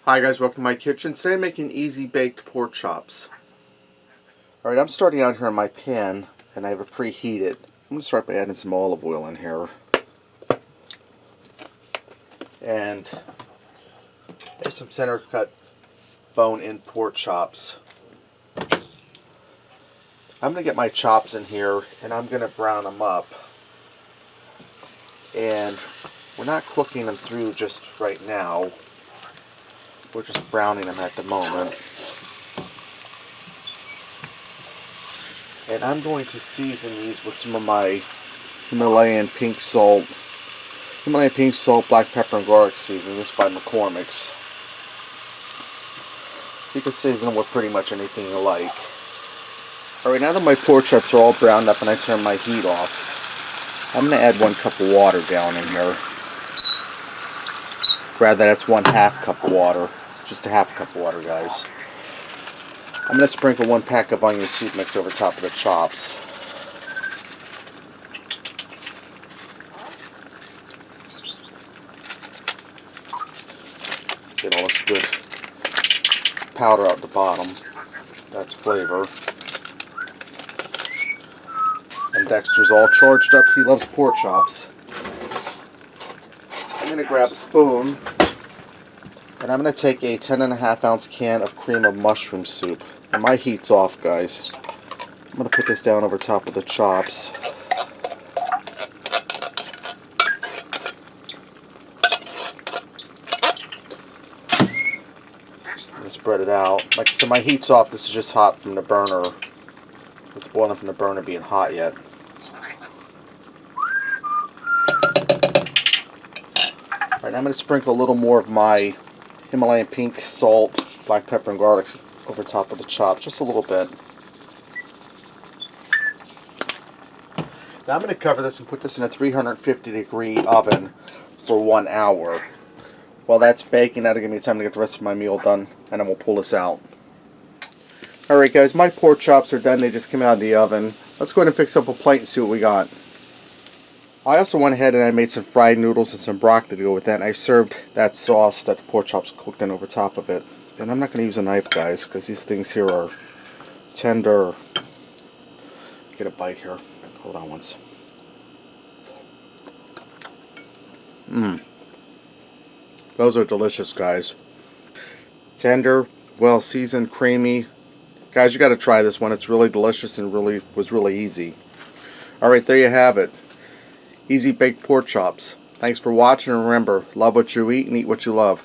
Hi guys, welcome to my kitchen. Today I'm making easy baked pork chops. Alright, I'm starting out here in my pan and I have it preheated. I'm going to start by adding some olive oil in here. And there's some center cut bone-in pork chops. I'm going to get my chops in here and I'm going to brown them up. And we're not cooking them through just right now. We're just browning them at the moment. And I'm going to season these with some of my Himalayan pink salt, black pepper, and garlic seasoning. This is by McCormick's. You can season them with pretty much anything you like. Alright, now that my pork chops are all browned up and I turn my heat off, I'm going to add 1 cup of water down in here. Rather, that's 1/2 cup of water. It's just a half cup of water, guys. I'm going to sprinkle 1 pack of onion soup mix over top of the chops. Get all this good powder out the bottom. That's flavor. And Dexter's all charged up. He loves pork chops. I'm going to grab a spoon and I'm going to take a 10.5 ounce can of cream of mushroom soup. And my heat's off, guys. I'm going to put this down over top of the chops. And spread it out. So my heat's off. This is just hot from the burner. It's boiling from the burner being hot yet. Alright, I'm going to sprinkle a little more of my Himalayan pink salt, black pepper, and garlic over top of the chop, just a little bit. Now I'm going to cover this and put this in a 350-degree oven for 1 hour. While that's baking, that'll give me time to get the rest of my meal done, and then we'll pull this out. Alright guys, my pork chops are done. They just came out of the oven. Let's go ahead and fix up a plate and see what we got. I also went ahead and I made some fried noodles and some broccoli to go with that, and I served that sauce that the pork chops cooked in over top of it. And I'm not going to use a knife, guys, because these things here are tender. Get a bite here. Hold on once. Those are delicious, guys. Tender, well seasoned, creamy. Guys, you got to try this one. It's really delicious and was really easy. Alright, there you have it. Easy baked pork chops. Thanks for watching, and remember, love what you eat and eat what you love.